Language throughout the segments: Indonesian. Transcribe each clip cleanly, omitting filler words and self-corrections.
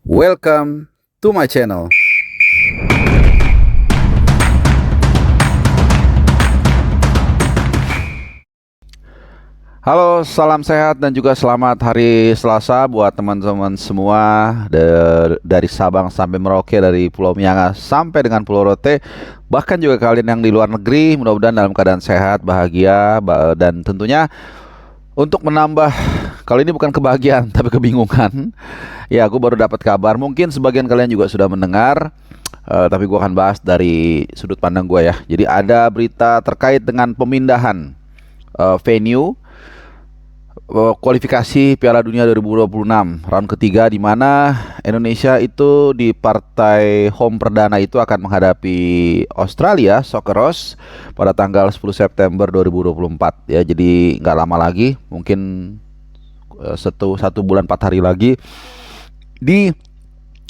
Welcome to my channel. Halo, salam sehat dan juga selamat hari Selasa buat teman-teman semua dari Sabang sampai Merauke, dari Pulau Mianga sampai dengan Pulau Rote. Bahkan juga kalian yang di luar negeri, mudah-mudahan dalam keadaan sehat, bahagia, dan tentunya untuk menambah, kali ini bukan kebahagiaan tapi kebingungan. Ya, aku baru dapat kabar. Mungkin sebagian kalian juga sudah mendengar, tapi gua akan bahas dari sudut pandang gua ya. Jadi ada berita terkait dengan pemindahan venue kualifikasi Piala Dunia 2026 round ketiga, di mana Indonesia itu di partai home perdana itu akan menghadapi Australia Socceroos pada tanggal 10 September 2024 ya. Jadi nggak lama lagi, mungkin satu bulan 4 hari lagi di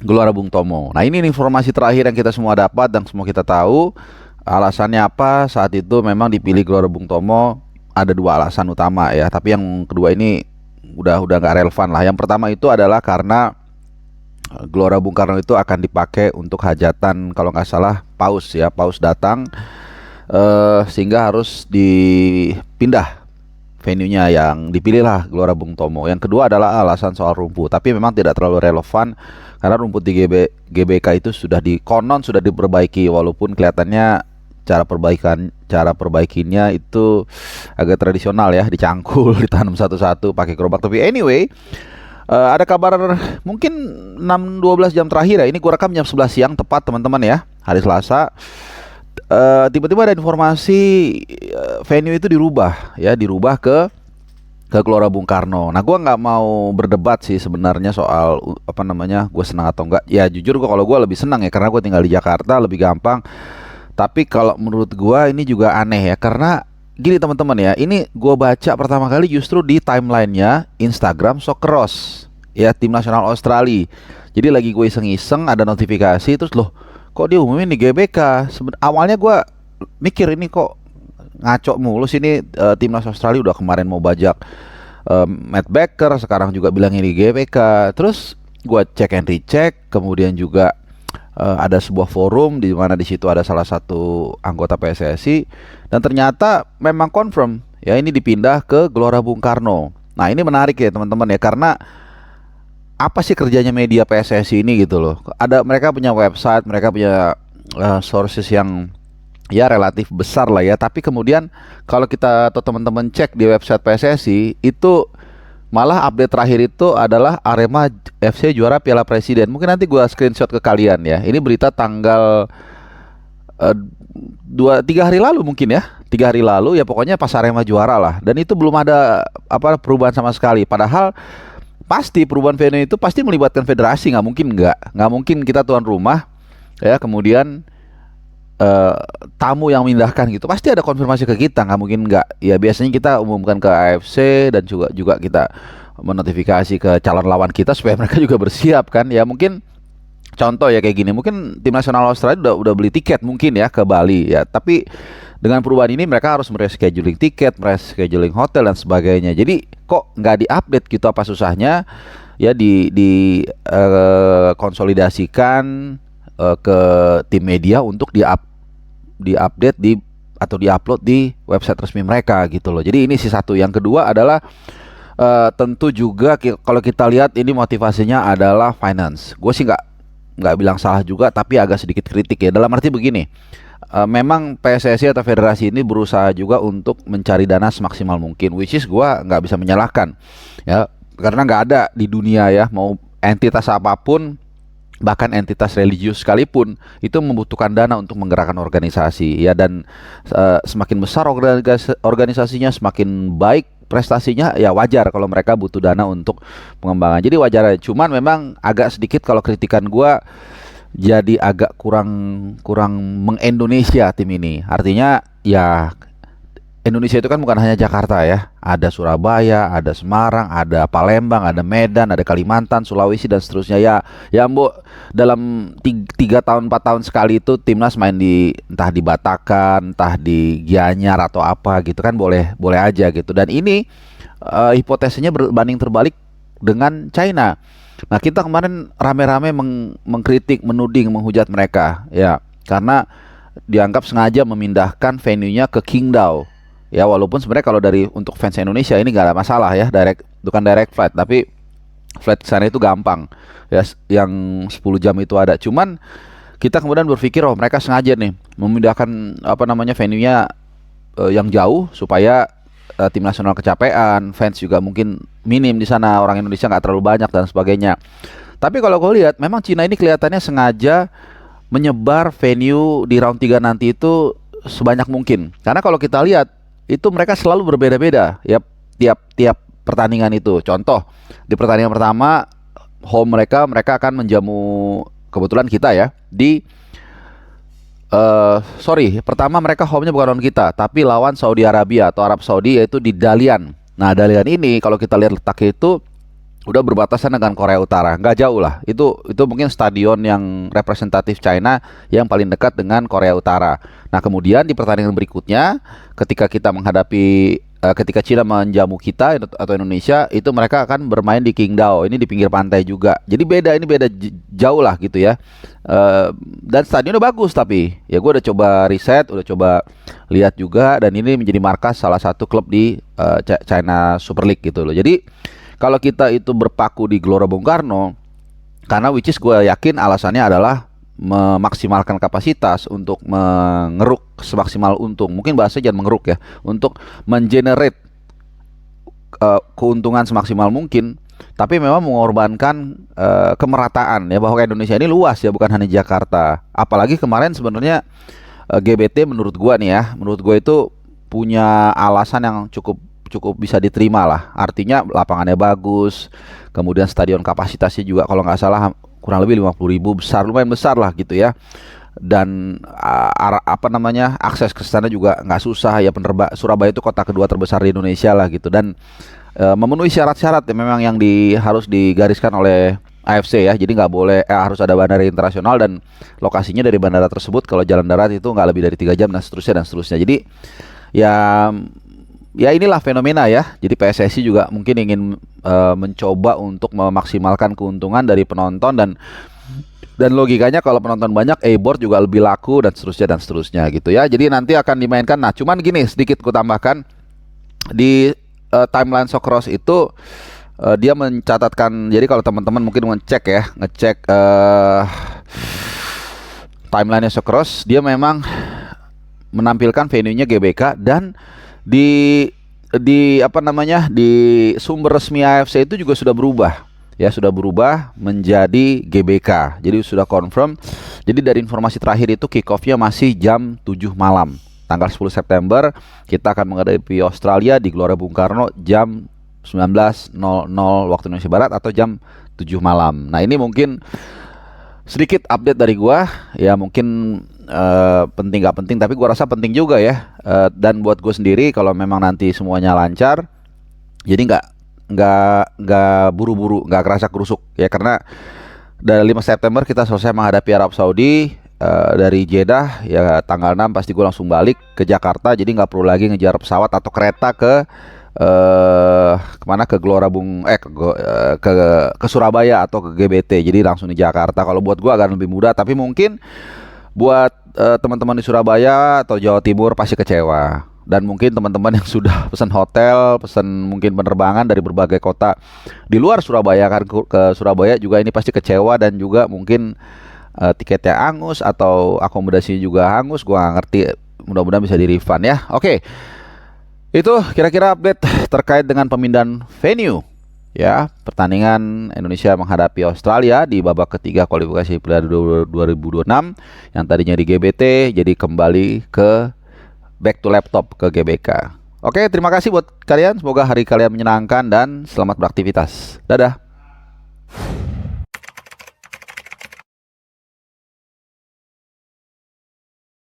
Gelora Bung Tomo. Nah, ini informasi terakhir yang kita semua dapat dan semua kita tahu. Alasannya apa saat itu memang dipilih Gelora Bung Tomo? Ada dua alasan utama ya, tapi yang kedua ini udah nggak relevan lah. Yang pertama itu adalah karena Gelora Bung Karno itu akan dipakai untuk hajatan, kalau nggak salah Paus ya, Paus datang, sehingga harus dipindah venue-nya, yang dipilihlah Gelora Bung Tomo. Yang kedua adalah alasan soal rumput, tapi memang tidak terlalu relevan karena rumput di GBK itu sudah diperbaiki, walaupun kelihatannya cara perbaikinya itu agak tradisional ya, dicangkul, ditanam satu-satu pakai gerobak. Tapi anyway, ada kabar mungkin 6-12 jam terakhir ya, ini gua rekam jam 11 siang tepat teman-teman ya, hari Selasa. Tiba-tiba ada informasi venue itu dirubah ke Gelora Bung Karno. Nah, gua nggak mau berdebat sih sebenarnya soal gue senang atau enggak. Ya jujur kalau gue lebih senang ya, karena gue tinggal di Jakarta, lebih gampang. Tapi kalau menurut gua ini juga aneh ya, karena gini teman-teman ya, ini gua baca pertama kali justru di timelinenya Instagram Socceroos ya, tim nasional Australia. Jadi lagi gue iseng-iseng ada notifikasi, terus loh kok dia umumin di GBK. Awalnya gua mikir ini kok ngaco mulu sih ini, timnas Australia udah kemarin mau bajak Matt Baker, sekarang juga bilang ini GBK. Terus gua cek and recheck, kemudian juga ada sebuah forum di mana di situ ada salah satu anggota PSSI, dan ternyata memang confirm ya, ini dipindah ke Gelora Bung Karno. Nah, ini menarik ya teman-teman ya, karena apa sih kerjanya media PSSI ini gitu loh. Mereka punya website, mereka punya sources yang ya relatif besar lah ya, tapi kemudian kalau kita atau teman-teman cek di website PSSI itu malah update terakhir itu adalah Arema FC juara Piala Presiden. Mungkin nanti gua screenshot ke kalian ya. Ini berita tanggal 2-3 hari lalu mungkin ya. 3 hari lalu ya, pokoknya pas Arema juara lah. Dan itu belum ada perubahan sama sekali. Padahal pasti perubahan venue itu pasti melibatkan federasi, nggak mungkin kita tuan rumah ya, kemudian tamu yang memindahkan gitu, pasti ada konfirmasi ke kita, nggak mungkin nggak. Ya biasanya kita umumkan ke AFC dan juga kita menotifikasi ke calon lawan kita supaya mereka juga bersiap kan. Ya mungkin contoh ya kayak gini, mungkin tim nasional Australia udah beli tiket mungkin ya ke Bali ya, tapi dengan perubahan ini mereka harus merescheduling tiket, merescheduling hotel dan sebagainya. Jadi kok nggak diupdate gitu, apa susahnya ya konsolidasikan ke tim media untuk diupdate atau diupload di website resmi mereka gitu loh. Jadi ini sih satu. Yang kedua adalah tentu juga kalau kita lihat ini motivasinya adalah finance. Gue sih nggak bilang salah juga, tapi agak sedikit kritik ya. Dalam arti begini, memang PSSI atau federasi ini berusaha juga untuk mencari dana semaksimal mungkin, which is gue nggak bisa menyalahkan ya, karena nggak ada di dunia ya, mau entitas apapun, bahkan entitas religius sekalipun, itu membutuhkan dana untuk menggerakkan organisasi ya. Dan semakin besar organisasinya, semakin baik prestasinya, ya wajar kalau mereka butuh dana untuk pengembangan. Jadi wajar aja. Cuman memang agak sedikit kalau kritikan gua, jadi agak kurang mengindonesia tim ini. Artinya ya, Indonesia itu kan bukan hanya Jakarta ya, ada Surabaya, ada Semarang, ada Palembang, ada Medan, ada Kalimantan, Sulawesi dan seterusnya ya. Ya Mbok, dalam 3 tahun 4 tahun sekali itu timnas main entah di Batakkan, entah di Gianyar atau apa gitu kan, boleh aja gitu. Dan ini hipotesisnya berbanding terbalik dengan China. Nah, kita kemarin rame-rame mengkritik, menuding, menghujat mereka, ya, karena dianggap sengaja memindahkan venue-nya ke Qingdao. Ya, walaupun sebenarnya kalau dari untuk fans Indonesia ini gak ada masalah ya, bukan direct flight, tapi flight ke sana itu gampang. Ya, yang 10 jam itu ada. Cuman kita kemudian berpikir, oh mereka sengaja nih memindahkan venue-nya yang jauh supaya tim nasional kecapean, fans juga mungkin minim di sana, orang Indonesia nggak terlalu banyak dan sebagainya. Tapi kalau gue lihat, memang Cina ini kelihatannya sengaja menyebar venue di round 3 nanti itu sebanyak mungkin. Karena kalau kita lihat, itu mereka selalu berbeda-beda ya tiap pertandingan itu. Contoh, di pertandingan pertama home mereka akan menjamu, kebetulan kita ya, pertama mereka home-nya bukan lawan kita, tapi lawan Saudi Arabia atau Arab Saudi, yaitu di Dalian. Nah, Dalian ini kalau kita lihat letaknya itu udah berbatasan dengan Korea Utara, nggak jauh lah. Itu mungkin stadion yang representatif China yang paling dekat dengan Korea Utara. Nah, kemudian di pertandingan berikutnya, ketika China menjamu kita atau Indonesia, itu mereka akan bermain di Qingdao. Ini di pinggir pantai juga. Jadi ini beda jauh lah gitu ya. Dan stadionnya bagus, tapi ya gue udah coba riset, udah coba lihat juga, dan ini menjadi markas salah satu klub di China Super League gitu loh. Jadi kalau kita itu berpaku di Gelora Bung Karno, karena which is gue yakin alasannya adalah memaksimalkan kapasitas untuk mengeruk semaksimal untung. Mungkin bahasanya jangan mengeruk ya, untuk mengenerate keuntungan semaksimal mungkin. Tapi memang mengorbankan kemerataan ya, bahwa Indonesia ini luas ya, bukan hanya Jakarta. Apalagi kemarin sebenarnya GBT menurut gue nih ya, menurut gue itu punya alasan yang cukup bisa diterima lah. Artinya lapangannya bagus, kemudian stadion kapasitasnya juga kalau nggak salah kurang lebih 50.000, lumayan besar lah gitu ya. Dan akses ke sana juga nggak susah ya. Surabaya itu kota kedua terbesar di Indonesia lah gitu, dan memenuhi syarat-syarat ya, memang yang harus digariskan oleh AFC ya. Jadi nggak boleh harus ada bandara internasional, dan lokasinya dari bandara tersebut kalau jalan darat itu nggak lebih dari 3 jam dan seterusnya. Jadi ya inilah fenomena ya. Jadi PSSI juga mungkin ingin mencoba untuk memaksimalkan keuntungan dari penonton, dan logikanya kalau penonton banyak, e-board juga lebih laku dan seterusnya gitu ya. Jadi nanti akan dimainkan. Nah, cuman gini, sedikit ku tambahkan di timeline Socceroos itu, dia mencatatkan. Jadi kalau teman-teman mungkin ngecek timeline Socceroos, dia memang menampilkan venue-nya GBK, dan di sumber resmi AFC itu juga sudah berubah ya, sudah berubah menjadi GBK. Jadi sudah confirm. Jadi dari informasi terakhir itu kick off-nya masih jam 7 malam. Tanggal 10 September kita akan menghadapi Australia di Gelora Bung Karno jam 19.00 waktu Indonesia Barat atau jam 7 malam. Nah, ini mungkin sedikit update dari gua ya, mungkin penting gak penting, tapi gua rasa penting juga ya. Dan buat gue sendiri, kalau memang nanti semuanya lancar, jadi nggak buru-buru, nggak kerasa kerusuk ya, karena dari 5 September kita selesai menghadapi Arab Saudi. Dari Jeddah ya tanggal 6 pasti gue langsung balik ke Jakarta, jadi nggak perlu lagi ngejar pesawat atau kereta ke kemana, ke Gelora ke Surabaya atau ke GBT. Jadi langsung di Jakarta. Kalau buat gue agak lebih mudah, tapi mungkin buat teman-teman di Surabaya atau Jawa Timur pasti kecewa. Dan mungkin teman-teman yang sudah pesan hotel, pesan mungkin penerbangan dari berbagai kota di luar Surabaya kan ke Surabaya juga, ini pasti kecewa, dan juga mungkin tiketnya hangus atau akomodasinya juga hangus. Gua nggak ngerti, mudah-mudahan bisa di-refund ya. Oke. Itu kira-kira update terkait dengan pemindahan venue ya, pertandingan Indonesia menghadapi Australia di babak ketiga kualifikasi Piala 2026 yang tadinya di GBT jadi kembali ke back to laptop ke GBK. Oke, terima kasih buat kalian. Semoga hari kalian menyenangkan dan selamat beraktivitas. Dadah.